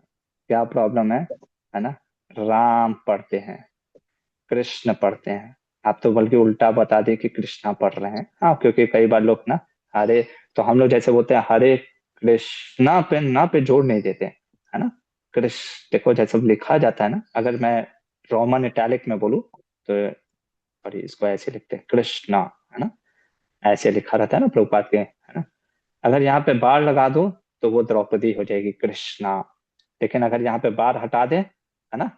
क्या प्रॉब्लम है ना। राम पढ़ते हैं, कृष्ण पढ़ते हैं। आप तो बल्कि उल्टा बता दिए कि कृष्णा पढ़ रहे हैं। हाँ, क्योंकि कई बार लोग ना हरे, तो हम लोग जैसे बोलते हैं हरे कृष्णा पे ना पे जोड़ नहीं देते, है ना। कृष्ण देखो जैसे लिखा जाता है ना, अगर मैं रोमन इटैलिक में बोलूँ तो, और इसको ऐसे लिखते हैं कृष्णा, है ना, ऐसे लिखा रहता है ना प्रभुपाद के, है ना। अगर यहाँ पे बार लगा दो तो वो द्रौपदी हो जाएगी, कृष्णा। लेकिन अगर यहाँ पे बार हटा दे, है ना,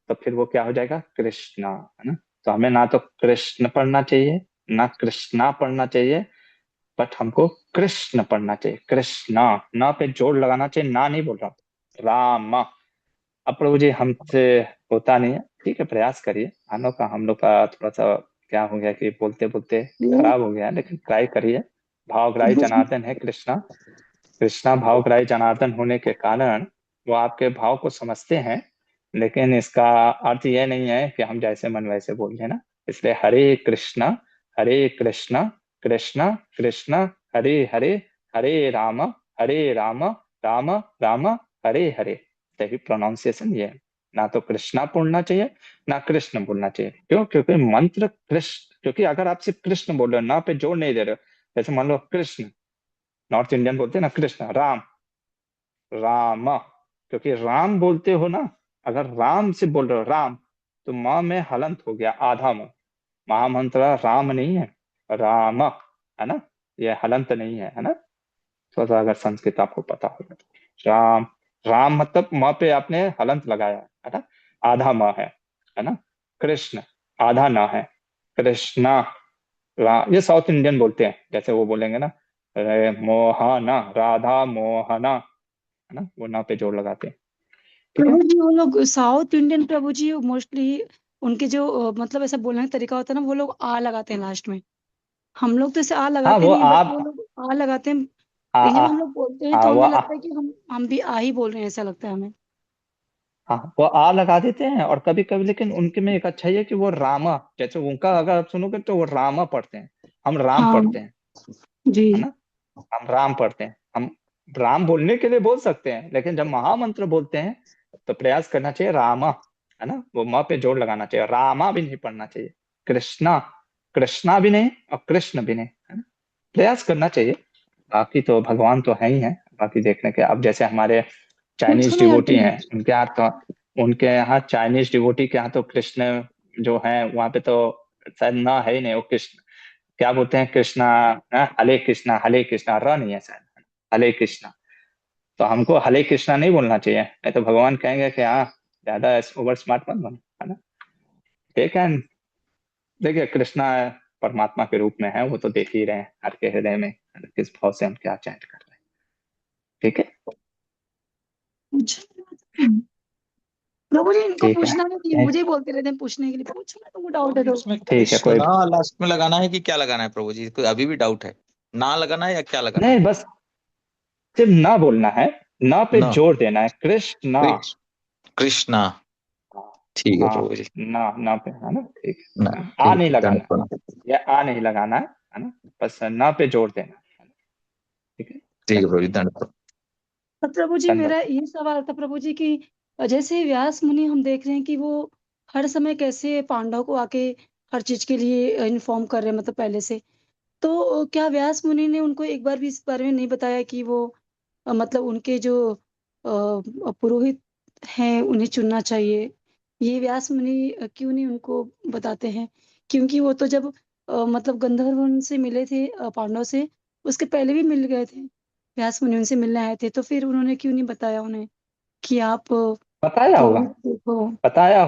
तो फिर वो क्या हो जाएगा, कृष्णा, है ना। तो हमें ना तो कृष्ण पढ़ना चाहिए, ना कृष्णा पढ़ना चाहिए, बट हमको कृष्ण पढ़ना चाहिए, कृष्णा। ना पे जोड़ लगाना चाहिए, ना नहीं बोल रहा हूँ, राम। अब प्रभु जी हमसे होता नहीं है, ठीक है, प्रयास करिए। हम लोग का थोड़ा सा क्या हो गया कि बोलते बोलते नहीं, खराब हो गया है, लेकिन ट्राई करिए। भावग्राही जनार्दन है कृष्णा। कृष्णा भावग्राही जनार्दन होने के कारण वो आपके भाव को समझते हैं, लेकिन इसका अर्थ यह नहीं है कि हम जैसे मन वैसे बोल रहे हैं ना। इसलिए हरे कृष्णा कृष्णा कृष्णा हरे हरे, हरे राम राम राम हरे हरे। सही प्रोनाउंसिएशन ये है। ना तो कृष्णा बोलना चाहिए ना कृष्ण बोलना चाहिए। क्यों? क्योंकि मंत्र कृष्ण, क्योंकि अगर आप सिर्फ कृष्ण बोल रहे हो, ना पे जोर नहीं दे रहे हो, जैसे मान लो कृष्ण, नॉर्थ इंडियन बोलते हैं ना कृष्ण, राम राम, क्योंकि राम बोलते हो ना, अगर राम से बोल रहे हो राम, तो माँ में हलंत हो गया, आधा मुंह। महामंत्र राम नहीं है, राम है ना, ये हलंत नहीं है, है ना। थोड़ा अगर संस्कृत आपको पता होगा तो। राम, राम मतलब माँ पे आपने हलंत लगाया है ना, आधा माँ है ना। कृष्ण आधा ना है, कृष्णा। ये साउथ इंडियन बोलते हैं, जैसे वो बोलेंगे ना, मोहना, राधा मोहना, है ना, वो ना पे जोर लगाते हैं। ठीक है। प्रभु जी वो लोग साउथ इंडियन प्रभु जी मोस्टली उनके जो मतलब ऐसा बोलने का तरीका होता है ना, वो लोग आ लगाते हैं लास्ट में। हम लोग तो ऐसे आ हाँ लगाते वो नहीं, बट वो आप, लोग आ लगाते हैं। आ, लेकिन जब आ, हम लोग बोलते हैं हाँ तो वो हमें लगता है कि हम भी आ ही बोल रहे हैं, ऐसा लगता है हमें। हाँ वो आ लगा देते हैं, और कभी कभी लेकिन उनके में एक अच्छा ये है कि वो रामा, जैसे उनका अगर आप सुनोगे तो वो रामा पढ़ते हैं, हम राम हाँ पढ़ते हैं, जी। है ना। हम राम पढ़ते हैं, हम राम बोलने के लिए बोल सकते हैं, लेकिन जब महामंत्र बोलते हैं तो प्रयास करना चाहिए रामा, है ना, वो माँ पे जोर लगाना चाहिए, रामा भी नहीं पढ़ना चाहिए, कृष्णा, कृष्णा भी नहीं और कृष्ण भी नहीं, है ना। प्रयास करना चाहिए। बाकी तो भगवान तो है ही है, बाकी देखने के, अब जैसे हमारे कुछ चाइनीज नहीं डिवोटी हटते। हैं, उनके यहाँ चाइनीज डिवोटी के यहाँ तो कृष्ण जो है वहां पे तो शायद ना है ही नहीं, वो कृष्ण क्या बोलते हैं, कृष्णा, हरे कृष्णा र नहीं है शायद, हरे कृष्णा। तो हमको हरे कृष्णा नहीं बोलना चाहिए, नहीं तो भगवान कहेंगे कि हाँ ज्यादा ओवर स्मार्ट मत बनो, है ना। ठीक है। देखिए कृष्णा परमात्मा के रूप में है, वो तो देख ही रहे हैं हर के हृदय में किस भाव से हम क्या चैंट कर रहे हैं। ठीक है। प्रभु जी इनको ठीक है। पूछना नहीं, मुझे ही बोलते रहते हैं पूछने के लिए, पूछो ना, तुमको डाउट है तो। इसमें ठीक है, कोई कृष्णा लास्ट में लगाना है कि क्या लगाना है प्रभु जी? कोई अभी भी डाउट है, ना लगाना है या क्या लगाना नहीं, है? बस सिर्फ ना बोलना है, ना पे न जोर देना है, कृष्णा। कृष्णा। हाँ ठीक है हाँ, प्रभु जी। ना पे, है ना, ठीक ना है। आ ठीक नहीं है, दंड लगाना, प्रणाम। या आ नहीं लगाना है ना, बस ना पे जोर देना है ना? ठीक है। ठीक है चलिए, प्रभु जी, दंड प्रणाम। और प्रभु जी मेरा धन्यवाद। ये सवाल था प्रभु जी कि जैसे व्यास मुनि हम देख रहे हैं कि वो हर समय कैसे पांडव को आके हर चीज के लिए इन्फॉर्म कर रहे हैं, मतलब पहले से। तो क्या व्यास मुनि ने उनको एक बार भी इस बारे में नहीं बताया कि वो मतलब उनके जो पुरोहित हैं उन्हें चुनना चाहिए? ये व्यास मुनि क्यों नहीं उनको बताते हैं? क्योंकि वो तो जब मतलब गंधर्व उनसे मिले थे पांडव से, उसके पहले भी मिल गए थे। व्यास मुनि उनसे मिलने आए थे, तो फिर उन्होंने क्यों नहीं बताया उन्हें कि आप बताया होगा, पुरोहित देखो। बताया,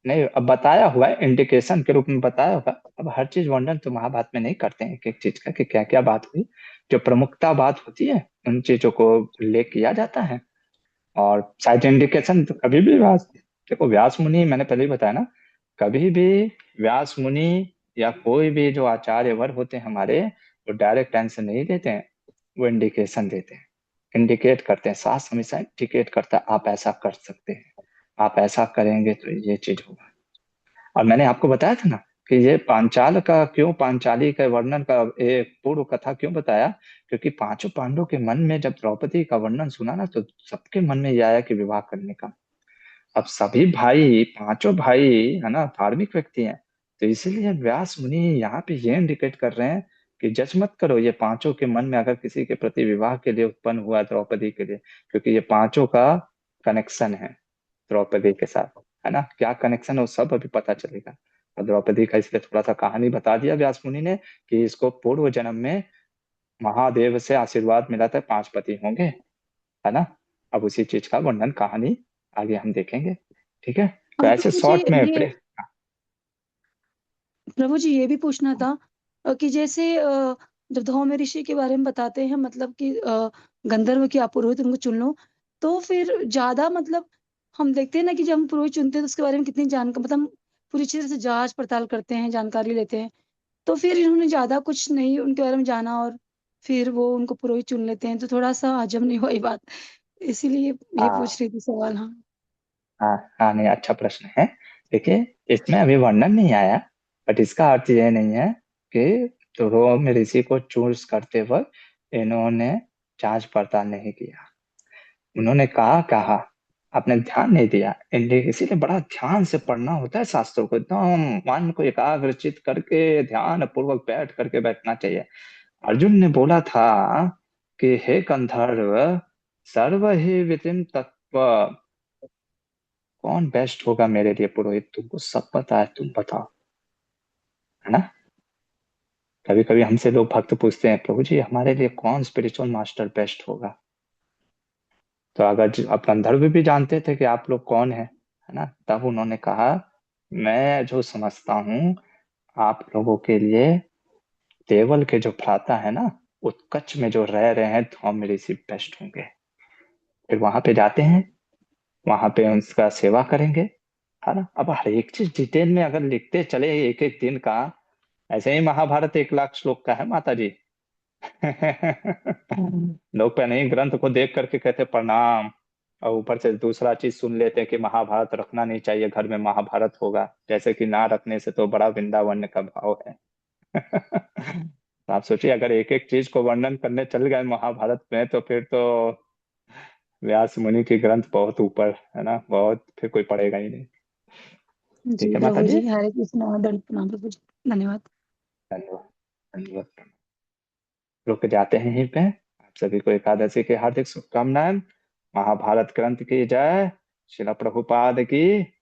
नहीं अब बताया हुआ है, इंडिकेशन के रूप में बताया होगा। अब हर चीज वर्णन तो महाभारत में नहीं करते हैं एक एक चीज का कि क्या क्या बात हुई। जो प्रमुखता बात होती है उन चीजों को उल्लेख किया जाता है, और साइड इंडिकेशन तो कभी भी व्यास, देखो व्यास मुनि मैंने पहले ही बताया ना, कभी भी व्यास मुनि या कोई भी जो आचार्य वर्ग होते हैं हमारे, वो डायरेक्ट आंसर नहीं देते हैं, वो इंडिकेशन देते हैं, इंडिकेट करते हैं, साथ हमेशा इंडिकेट करता है आप ऐसा कर सकते हैं, आप ऐसा करेंगे तो ये चीज होगा। और मैंने आपको बताया था ना कि ये पांचाल का क्यों, पांचाली का वर्णन का एक पूर्व कथा क्यों बताया, क्योंकि पांचों पांडवों के मन में जब द्रौपदी का वर्णन सुना ना, तो सबके मन में ये आया कि विवाह करने का। अब सभी भाई, पांचों भाई, है ना, धार्मिक व्यक्ति हैं, तो इसीलिए व्यास मुनि यहाँ पे ये इंडिकेट कर रहे हैं कि जज मत करो, ये पांचों के मन में अगर किसी के प्रति विवाह के लिए उत्पन्न हुआ द्रौपदी के लिए, क्योंकि ये पांचों का कनेक्शन है द्रौपदी के साथ, है ना, क्या कनेक्शन है वो सब अभी पता चलेगा। और द्रौपदी का इसलिए थोड़ा सा कहानी बता दिया व्यास मुनि ने कि इसको पूर्व जन्म में महादेव से आशीर्वाद मिला था, 5 पति होंगे, है ना। अब उसी चीज का वर्णन कहानी आगे हम देखेंगे। ठीक है। तो और ऐसे प्रभु जी शॉर्ट में ये, प्रभु जी ये भी पूछना था कि जैसे जब धौम्य ऋषि के बारे में बताते हैं, मतलब कि गंधर्व की आप पुरोहित उनको चुन लो, तो फिर ज्यादा मतलब हम देखते हैं ना कि जब हम पुरोहित चुनते हैं तो उसके बारे में कितनी मतलब पूरी तरह से जांच पड़ताल करते हैं, जानकारी लेते हैं। तो फिर इन्होंने ज्यादा कुछ नहीं उनके बारे में जाना और फिर वो उनको पुरोहित चुन लेते हैं, तो थोड़ा सा हजम नहीं हुआ ये बात, इसीलिए ये पूछ हाँ रही थी सवाल। हाँ हाँ हाँ, नहीं अच्छा प्रश्न है। देखिए, इसमें अभी वर्णन नहीं आया, बट इसका अर्थ ये नहीं है कि तो रोम ऋषि को चूज करते वक्त इन्होंने जांच पड़ताल नहीं किया। उन्होंने कहा कहा, आपने ध्यान नहीं दिया। इसीलिए बड़ा ध्यान से पढ़ना होता है शास्त्रों को, एकदम मन को एकाग्रचित करके ध्यान पूर्वक बैठना चाहिए। अर्जुन ने बोला था कि हे गंधर्व, सर्व ही विदिम तत्व, कौन बेस्ट होगा मेरे लिए पुरोहित, तुमको सब पता है, तुम बताओ, है ना। कभी कभी हमसे लोग भक्त पूछते हैं, प्रभु जी हमारे लिए कौन स्पिरिचुअल मास्टर बेस्ट होगा। तो अगर अब गंधर्व भी जानते थे कि आप लोग कौन है ना, तब उन्होंने कहा, मैं जो समझता हूँ आप लोगों के लिए देवल के जो भ्राता है ना, उत्कच में जो रह रहे हैं धौम ऋषि बेस्ट होंगे। फिर वहां पे जाते हैं, वहां पे उसका सेवा करेंगे, है ना। अब हर एक चीज डिटेल में अगर लिखते चले एक एक दिन का, ऐसे ही महाभारत 1 लाख श्लोक का है माता जी। लोग पहले ही ग्रंथ को देख करके कहते प्रणाम, और ऊपर से दूसरा चीज सुन लेते हैं कि महाभारत रखना नहीं चाहिए घर में, महाभारत होगा, जैसे कि ना रखने से तो बड़ा वृंदावन का भाव है। तो आप सोचिए, अगर एक एक चीज को वर्णन करने चल गए महाभारत में, तो फिर तो व्यास मुनि की ग्रंथ बहुत ऊपर है ना, बहुत, फिर कोई पढ़ेगा ही नहीं। जी ठीक है माता प्रभु जी। जी, हरे कृष्णा, दंड प्रणाम प्रभु जी, धन्यवाद। धन्यवाद। धन्यवाद। रुक जाते हैं यहीं पे। आप सभी को एकादशी की हार्दिक शुभकामनाएं। महाभारत ग्रंथ की जय। श्रील प्रभुपाद की